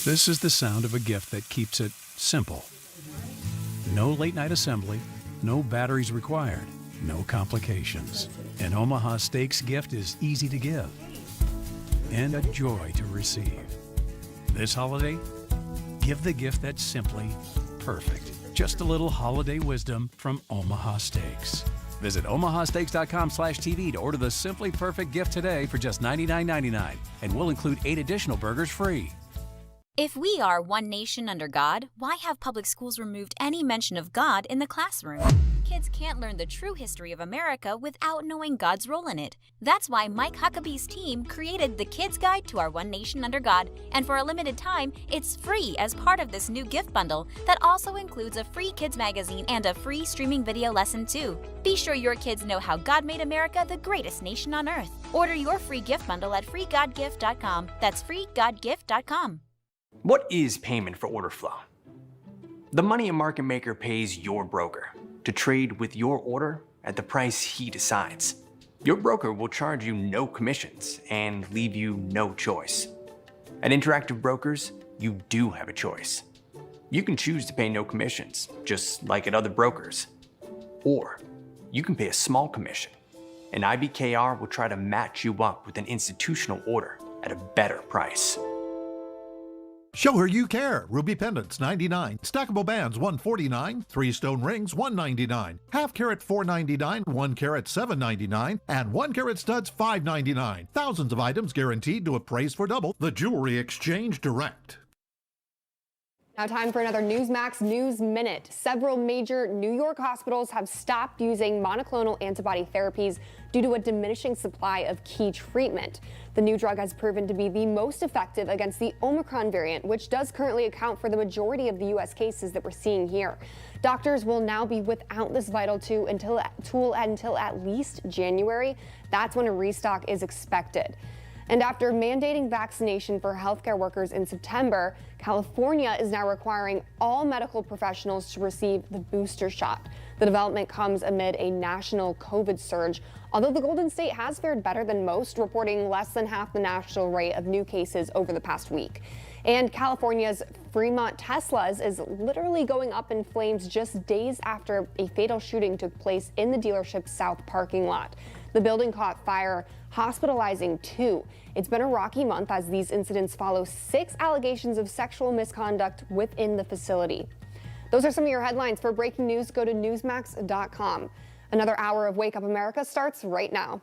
This is the sound of a gift that keeps it simple. No late-night assembly, no batteries required, no complications. An Omaha Steaks gift is easy to give and a joy to receive. This holiday, give the gift that's simply perfect. Just a little holiday wisdom from Omaha Steaks. Visit omahasteaks.com/TV to order the Simply Perfect gift today for just $99.99, and we'll include 8 additional burgers free. If we are one nation under God, why have public schools removed any mention of God in the classroom? Kids can't learn the true history of America without knowing God's role in it. That's why Mike Huckabee's team created the Kids Guide to Our One Nation Under God, and for a limited time, it's free as part of this new gift bundle that also includes a free kids magazine and a free streaming video lesson too. Be sure your kids know how God made America the greatest nation on earth. Order your free gift bundle at freegodgift.com. That's freegodgift.com. What is payment for order flow? The money a market maker pays your broker to trade with your order at the price he decides. Your broker will charge you no commissions and leave you no choice. At Interactive Brokers, you do have a choice. You can choose to pay no commissions, just like at other brokers. Or you can pay a small commission, and IBKR will try to match you up with an institutional order at a better price. Show her you care. Ruby pendants, $99. Stackable bands, $149. 3-stone rings, $199. Half carat, $499. 1 carat, $799. And 1 carat studs, $599. Thousands of items guaranteed to appraise for double. The Jewelry Exchange Direct. Now time for another Newsmax News Minute. Several major New York hospitals have stopped using monoclonal antibody therapies due to a diminishing supply of key treatment. The new drug has proven to be the most effective against the Omicron variant, which does currently account for the majority of the U.S. cases that we're seeing here. Doctors will now be without this vital tool until at least January. That's when a restock is expected. And after mandating vaccination for healthcare workers in September, California is now requiring all medical professionals to receive the booster shot. The development comes amid a national COVID surge, although the Golden State has fared better than most, reporting less than half the national rate of new cases over the past week. And California's Fremont Tesla's is literally going up in flames just days after a fatal shooting took place in the dealership's south parking lot. The building caught fire, hospitalizing 2. It's been a rocky month as these incidents follow 6 allegations of sexual misconduct within the facility. Those are some of your headlines. For breaking news, go to newsmax.com. Another hour of Wake Up America starts right now.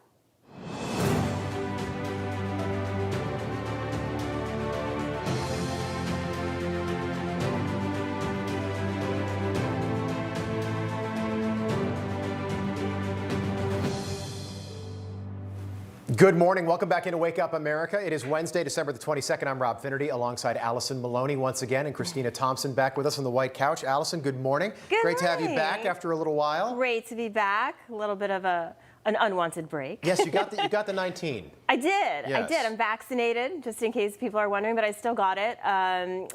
Good morning. Welcome back into Wake Up America. It is Wednesday, December the 22nd. I'm Rob Finnerty alongside Allison Maloney once again and Christina Thompson back with us on the White Couch. Allison, good morning. Great to have you back after a little while. Great to be back. A little bit of an unwanted break. Yes, you got the 19. I did. Yes. I did. I'm vaccinated, just in case people are wondering, but I still got it.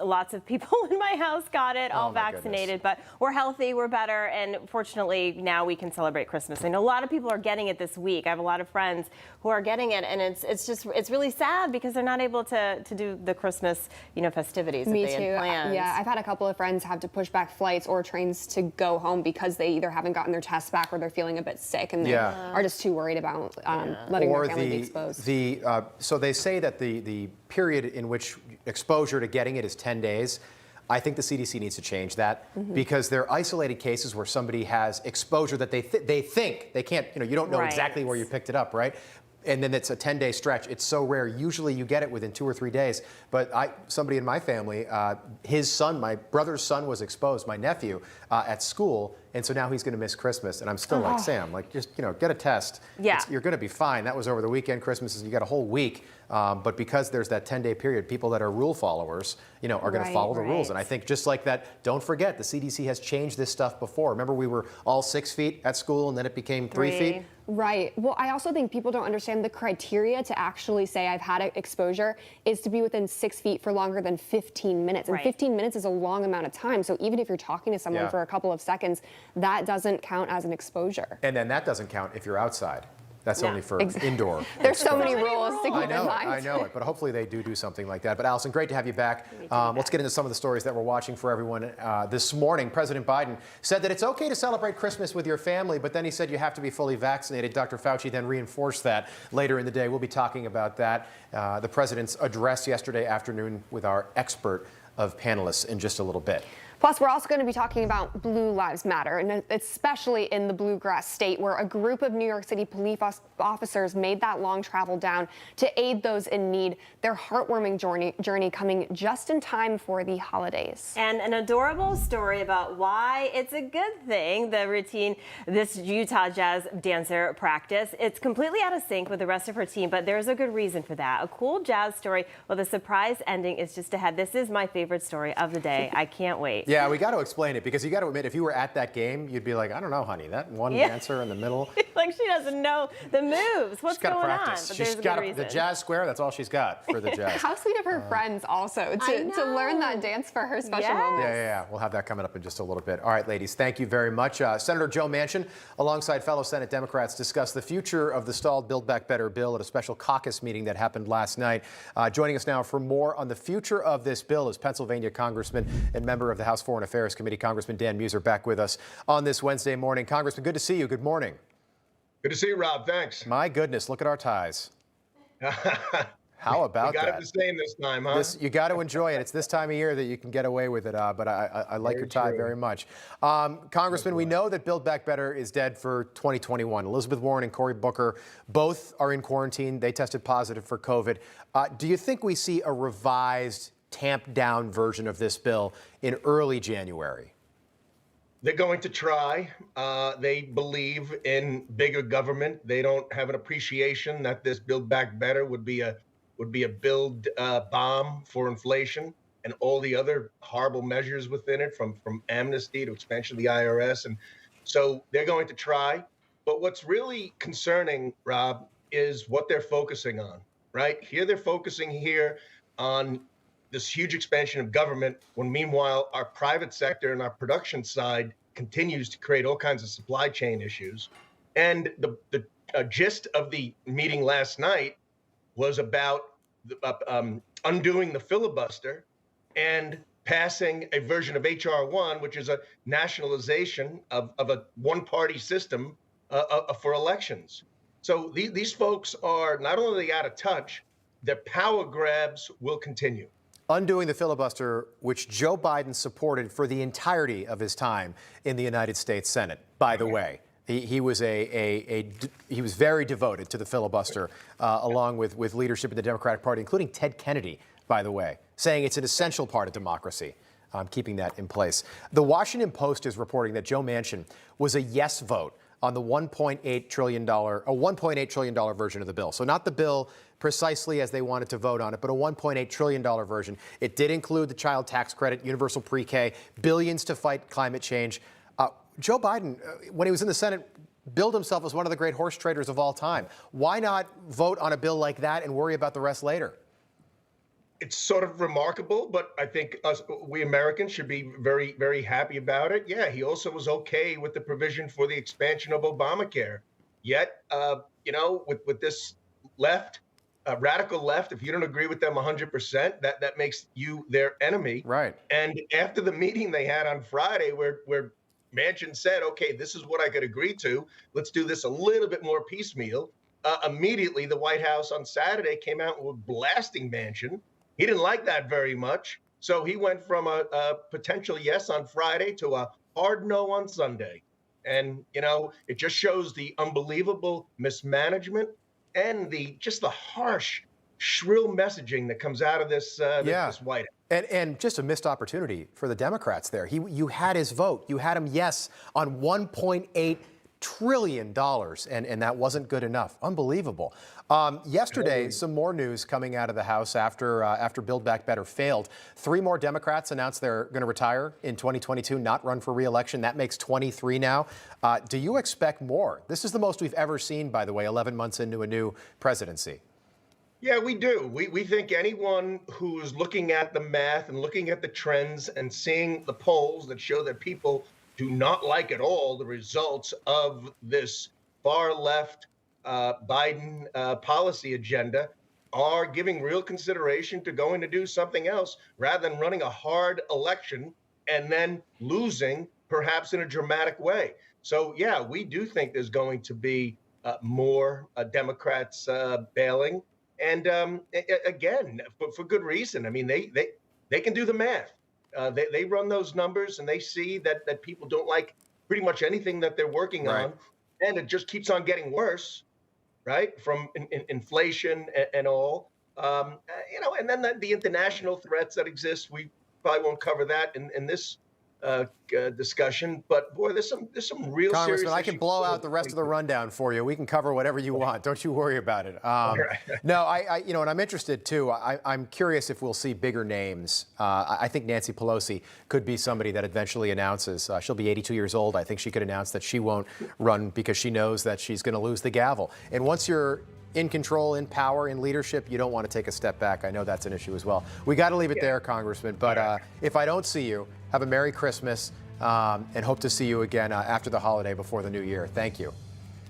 Lots of people in my house got it, all vaccinated, but we're healthy, we're better, and fortunately now we can celebrate Christmas. I know a lot of people are getting it this week. I have a lot of friends who are getting it, and it's really sad because they're not able to do the Christmas, festivities that they had planned. Yeah, I've had a couple of friends have to push back flights or trains to go home because they either haven't gotten their tests back or they're feeling a bit sick and they are just too worried about letting their family be exposed. So they say that the period in which exposure to getting it is 10 days. I think the CDC needs to change that because there are isolated cases where somebody has exposure that they think they can't, you don't know exactly where you picked it up, right? And then it's a 10-day stretch. It's so rare. Usually you get it within 2 or 3 days. But somebody in my family, his son, my brother's son was exposed, my nephew, at school. And so now he's going to miss Christmas. And I'm still like, Sam, just, get a test. Yeah. You're going to be fine. That was over the weekend. Christmas is, you got a whole week. But because there's that 10-day period, people that are rule followers, are going to follow the rules. And I think just like that, don't forget, the CDC has changed this stuff before. Remember, we were all 6 feet at school and then it became 3 feet? Right. Well, I also think people don't understand the criteria to actually say I've had exposure is to be within 6 feet for longer than 15 minutes. And 15 minutes is a long amount of time. So even if you're talking to someone for a couple of seconds, that doesn't count as an exposure. And then that doesn't count if you're outside. That's No. only for indoor. There's so many exposure. rules to keep in mind. I know it, but hopefully they do something like that. But Allison, great to have you back. Let's get into some of the stories that we're watching for everyone. This morning, President Biden said that it's okay to celebrate Christmas with your family, but then he said you have to be fully vaccinated. Dr. Fauci then reinforced that later in the day. We'll be talking about that. The president's address yesterday afternoon with our expert of panelists in just a little bit. Plus, we're also going to be talking about Blue Lives Matter, and especially in the Bluegrass State, where a group of New York City police officers made that long travel down to aid those in need. Their heartwarming journey coming just in time for the holidays. And an adorable story about why it's a good thing, the routine this Utah jazz dancer practice. It's completely out of sync with the rest of her team, but there's a good reason for that. A cool jazz story with a surprise ending is just ahead. This is my favorite story of the day. I can't wait. Yeah, we got to explain it because you got to admit, if you were at that game, you'd be like, I don't know, honey, that one dancer in the middle. Like she doesn't know the moves. What's She's got to going practice. on? But She's there's a got good reason. the jazz square. That's all she's got for the jazz. How sweet of her friends also to learn that dance for her special moment. Yeah. We'll have that coming up in just a little bit. All right, ladies, thank you very much. Senator Joe Manchin, alongside fellow Senate Democrats, discussed the future of the stalled Build Back Better bill at a special caucus meeting that happened last night. Joining us now for more on the future of this bill is Pennsylvania Congressman and member of the House Foreign Affairs Committee, Congressman Dan Muser, back with us on this Wednesday morning. Congressman, good to see you. Good morning. Good to see you, Rob. Thanks. My goodness, look at our ties. How about you got that? it the same this time, huh? You got to enjoy it. It's this time of year that you can get away with it, but I like your tie very much. Congressman, we know that Build Back Better is dead for 2021. Elizabeth Warren and Cory Booker both are in quarantine. They tested positive for COVID. Do you think we see a revised, tamped down version of this bill in early January? They're going to try. They believe in bigger government. They don't have an appreciation that this Build Back Better would be a build bomb for inflation and all the other horrible measures within it, from amnesty to expansion of the IRS. And so they're going to try. But what's really concerning, Rob, is what they're focusing on, right? Here they're focusing here on this huge expansion of government, when meanwhile our private sector and our production side continues to create all kinds of supply chain issues. And the gist of the meeting last night was about undoing the filibuster and passing a version of H.R. 1, which is a nationalization of a one-party system for elections. So these folks are not only out of touch, their power grabs will continue. Undoing the filibuster, which Joe Biden supported for the entirety of his time in the United States Senate, by the way. He was he was very devoted to the filibuster, along with leadership in the Democratic Party, including Ted Kennedy, by the way, saying it's an essential part of democracy, keeping that in place. The Washington Post is reporting that Joe Manchin was a yes vote on the $1.8 trillion version of the bill. So not the bill precisely as they wanted to vote on it, but a $1.8 trillion version. It did include the child tax credit, universal pre-K, billions to fight climate change. Joe Biden, when he was in the Senate, billed himself as one of the great horse traders of all time. Why not vote on a bill like that and worry about the rest later? It's sort of remarkable, but I think we Americans should be very, very happy about it. Yeah, he also was okay with the provision for the expansion of Obamacare. Yet, with this left, radical left, if you don't agree with them 100%, that makes you their enemy. Right. And after the meeting they had on Friday, where Manchin said, okay, this is what I could agree to. Let's do this a little bit more piecemeal. Immediately, the White House on Saturday came out with blasting Manchin. He didn't like that very much. So he went from a potential yes on Friday to a hard no on Sunday. And, it just shows the unbelievable mismanagement and the harsh, shrill messaging that comes out of this White House. And just a missed opportunity for the Democrats there. You had his vote. You had him yes on $1.8 trillion, and that wasn't good enough. Unbelievable. Yesterday, some more news coming out of the House after Build Back Better failed. 3 more Democrats announced they're going to retire in 2022, not run for re-election. That makes 23 now. Do you expect more? This is the most we've ever seen, by the way, 11 months into a new presidency. Yeah, we do. We think anyone who's looking at the math and looking at the trends and seeing the polls that show that people do not like at all the results of this far left Biden policy agenda are giving real consideration to going to do something else rather than running a hard election and then losing perhaps in a dramatic way. So, yeah, we do think there's going to be more Democrats bailing. And again, for good reason. I mean, they can do the math. They run those numbers and they see that people don't like pretty much anything that they're working on. And it just keeps on getting worse, right? From inflation and all. And then the international threats that exist. We probably won't cover that in this discussion, but boy, there's some real serious Congressman, I can blow out the rest of the rundown for you. We can cover whatever you want. Don't you worry about it. No, and I'm interested too. I'm curious if we'll see bigger names. I think Nancy Pelosi could be somebody that eventually announces. She'll be 82 years old. I think she could announce that she won't run because she knows that she's going to lose the gavel. And once you're in control, in power, in leadership, you don't want to take a step back. I know that's an issue as well. We got to leave it there, Congressman. But if I don't see you, have a Merry Christmas and hope to see you again after the holiday before the new year. Thank you.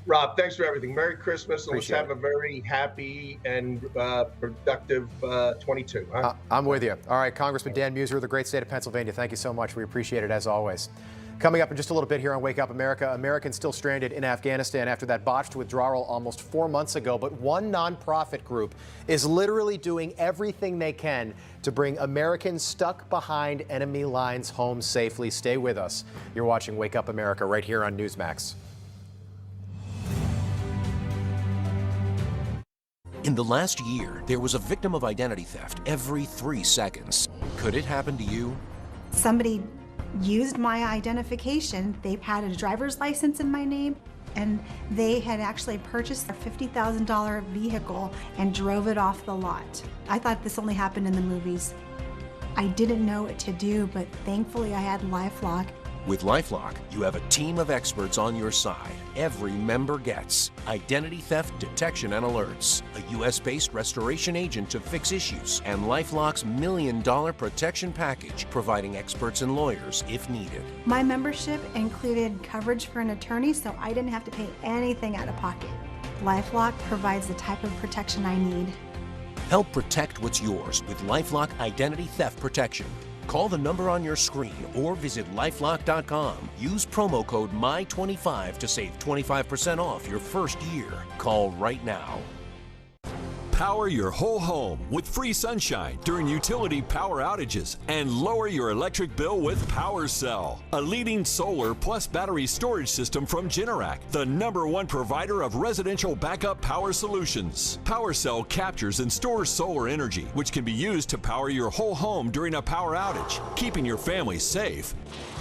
Rob, thanks for everything. Merry Christmas. And let's Appreciate have a very happy and productive 22. Huh? I'm with you. All right, Congressman Dan Muser of the great state of Pennsylvania, thank you so much. We appreciate it as always. Coming up in just a little bit here on Wake Up America, Americans still stranded in Afghanistan after that botched withdrawal almost 4 months ago. But one nonprofit group is literally doing everything they can to bring Americans stuck behind enemy lines home safely. Stay with us. You're watching Wake Up America right here on Newsmax. In the last year, there was a victim of identity theft every 3 seconds. Could it happen to you? Somebody used my identification. They had a driver's license in my name, and they had actually purchased a $50,000 vehicle and drove it off the lot. I thought this only happened in the movies. I didn't know what to do, but thankfully I had LifeLock. With LifeLock, you have a team of experts on your side. Every member gets identity theft detection and alerts, a U.S.-based restoration agent to fix issues, and LifeLock's $1 million protection package, providing experts and lawyers if needed. My membership included coverage for an attorney, so I didn't have to pay anything out of pocket. LifeLock provides the type of protection I need. Help protect what's yours with LifeLock Identity Theft Protection. Call the number on your screen or visit lifelock.com. Use promo code MY25 to save 25% off your first year. Call right now. Power your whole home with free sunshine during utility power outages and lower your electric bill with PowerCell, a leading solar plus battery storage system from Generac, the #1 provider of residential backup power solutions. PowerCell captures and stores solar energy, which can be used to power your whole home during a power outage, keeping your family safe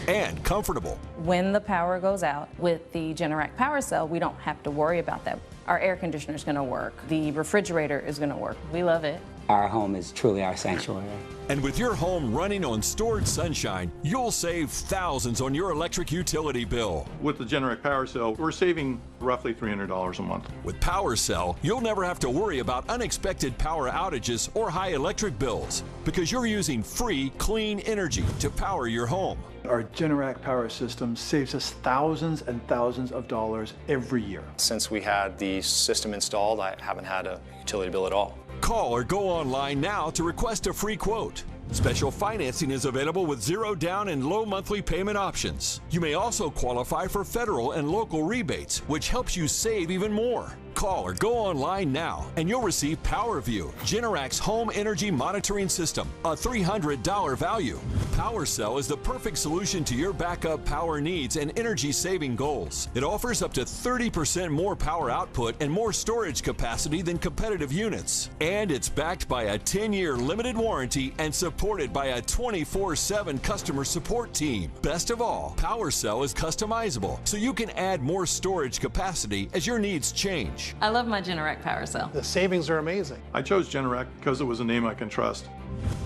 and comfortable. When the power goes out with the Generac PowerCell, we don't have to worry about that. Our air conditioner is going to work. The refrigerator is going to work. We love it. Our home is truly our sanctuary. And with your home running on stored sunshine, you'll save thousands on your electric utility bill. With the Generac PowerCell, we're saving roughly $300 a month. With PowerCell, you'll never have to worry about unexpected power outages or high electric bills because you're using free, clean energy to power your home. Our Generac power system saves us thousands and thousands of dollars every year. Since we had the system installed, I haven't had a utility bill at all. Call or go online now to request a free quote. Special financing is available with 0 down and low monthly payment options. You may also qualify for federal and local rebates, which helps you save even more. Call or go online now and you'll receive PowerView, Generac's home energy monitoring system, a $300 value. PowerCell is the perfect solution to your backup power needs and energy saving goals. It offers up to 30% more power output and more storage capacity than competitive units. And it's backed by a 10-year limited warranty and supported by a 24/7 customer support team. Best of all, PowerCell is customizable, so you can add more storage capacity as your needs change. I love my Generac PowerCell. The savings are amazing. I chose Generac because it was a name I can trust.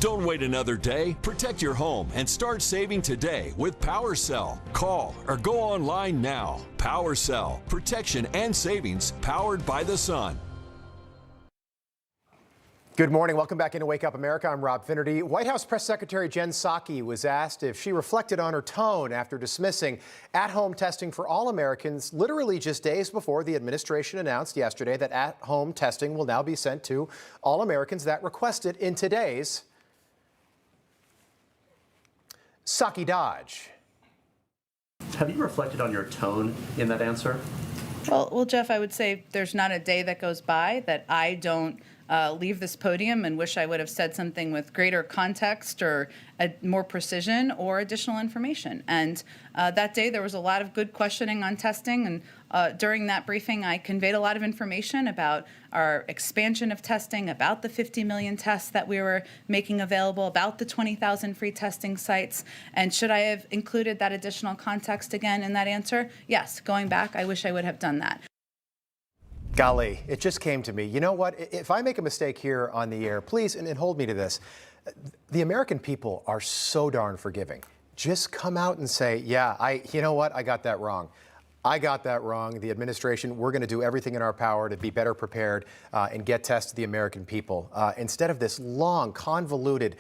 Don't wait another day. Protect your home and start saving today with PowerCell. Call or go online now. PowerCell, protection and savings powered by the sun. Good morning. Welcome back into Wake Up America. I'm Rob Finnerty. White House Press Secretary Jen Psaki was asked if she reflected on her tone after dismissing at-home testing for all Americans literally just days before the administration announced yesterday that at-home testing will now be sent to all Americans that request it in today's Psaki Dodge. Have you reflected on your tone in that answer? Well, Jeff, I would say there's not a day that goes by that I don't leave this podium and wish I would have said something with greater context or more precision or additional information. And that day there was a lot of good questioning on testing, and during that briefing I conveyed a lot of information about our expansion of testing, about the 50 million tests that we were making available, about the 20,000 free testing sites. And should I have included that additional context again in that answer? Yes, going back, I wish I would have done that. Golly, it just came to me. You know what? If I make a mistake here on the air, please, and hold me to this. The American people are so darn forgiving. Just come out and say, yeah, you know what? I got that wrong. I got that wrong. The administration, we're going to do everything in our power to be better prepared and get tests to the American people. Instead of this long, convoluted,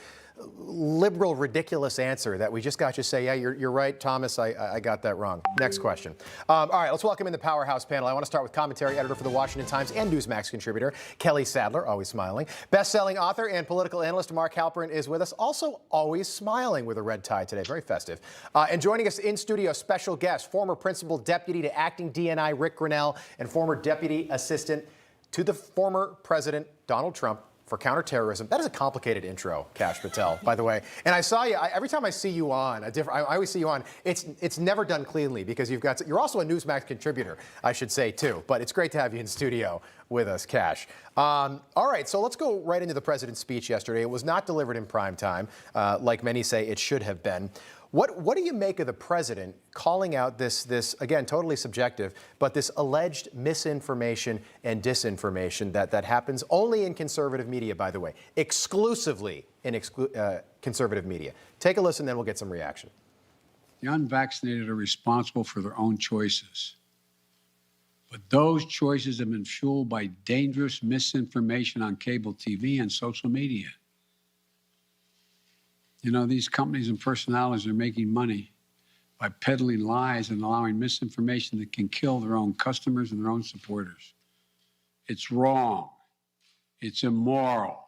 liberal, ridiculous answer that we just got you say, yeah, you're right, Thomas, I got that wrong. Next question. All right, let's welcome in the Powerhouse panel. I want to start with commentary editor for the Washington Times and Newsmax contributor, Kelly Sadler, always smiling. Best-selling author and political analyst Mark Halperin is with us, also always smiling with a red tie today, very festive. And joining us in studio, special guest, former principal deputy to acting DNI Rick Grinnell and former deputy assistant to the former president, Donald Trump, for counterterrorism. That is a complicated intro, Kash Patel, by the way. And I saw you, every time I see you on, I always see you on, it's never done cleanly because you're also a Newsmax contributor, I should say, too. But it's great to have you in studio with us, Kash. All right, so let's go right into the president's speech yesterday. It was not delivered in prime time, like many say it should have been. What do you make of the president calling out this again, totally subjective, but this alleged misinformation and disinformation that happens only in conservative media, by the way, exclusively in conservative media? Take a listen, then we'll get some reaction. The unvaccinated are responsible for their own choices. But those choices have been fueled by dangerous misinformation on cable TV and social media. You know, these companies and personalities are making money by peddling lies and allowing misinformation that can kill their own customers and their own supporters. It's wrong. It's immoral.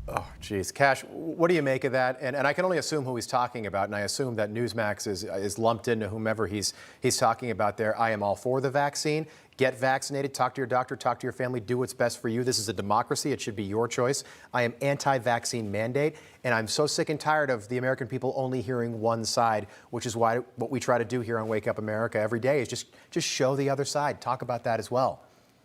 Oh, geez. Kash, what do you make of that? And I can only assume who he's talking about, and I assume that Newsmax is lumped into whomever he's talking about there. I am all for the vaccine. Get vaccinated, talk to your doctor, talk to your family, do what's best for you. This is a democracy. It should be your choice. I am anti-vaccine mandate, and I'm so sick and tired of the American people only hearing one side, which is why what we try to do here on Wake Up America every day is just show the other side. Talk about that as well.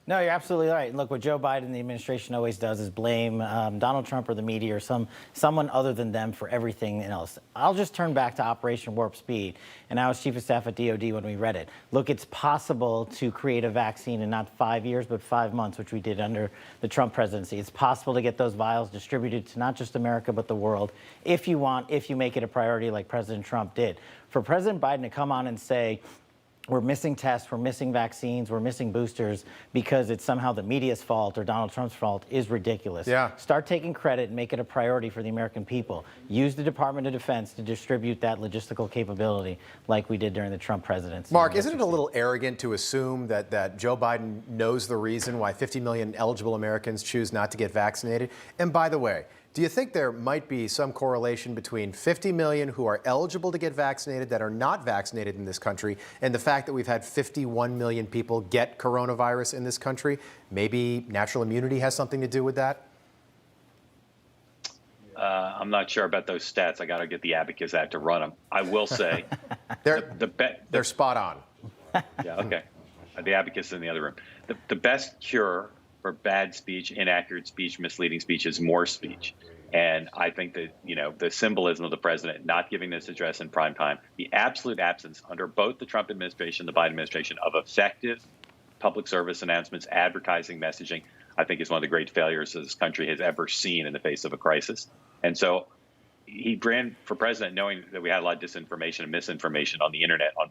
No, you're absolutely right. Look, what Joe Biden and the administration always does is blame Donald Trump or the media or someone other than them for everything else. I'll just turn back to Operation Warp Speed, and I was chief of staff at DOD when we read it. Look, it's possible to create a vaccine in not 5 years, but 5 months, which we did under the Trump presidency. It's possible to get those vials distributed to not just America, but the world, if you make it a priority like President Trump did. For President Biden to come on and say, we're missing tests, we're missing vaccines, we're missing boosters because it's somehow the media's fault or Donald Trump's fault is ridiculous. Yeah. Start taking credit and make it a priority for the American people. Use the Department of Defense to distribute that logistical capability like we did during the Trump presidency. Mark, isn't it a little arrogant to assume that Joe Biden knows the reason why 50 million eligible Americans choose not to get vaccinated? And by the way, do you think there might be some correlation between 50 million who are eligible to get vaccinated that are not vaccinated in this country and the fact that we've had 51 million people get coronavirus in this country? Maybe natural immunity has something to do with that? I'm not sure about those stats. I got to get the abacus out to run them. I will say they're spot on. Yeah, okay. The abacus is in the other room. The best cure for bad speech, inaccurate speech, misleading speech is more speech. And I think that, the symbolism of the president not giving this address in prime time, the absolute absence under both the Trump administration and the Biden administration of effective public service announcements, advertising, messaging, I think is one of the great failures this country has ever seen in the face of a crisis. And so he ran for president knowing that we had a lot of disinformation and misinformation on the internet, on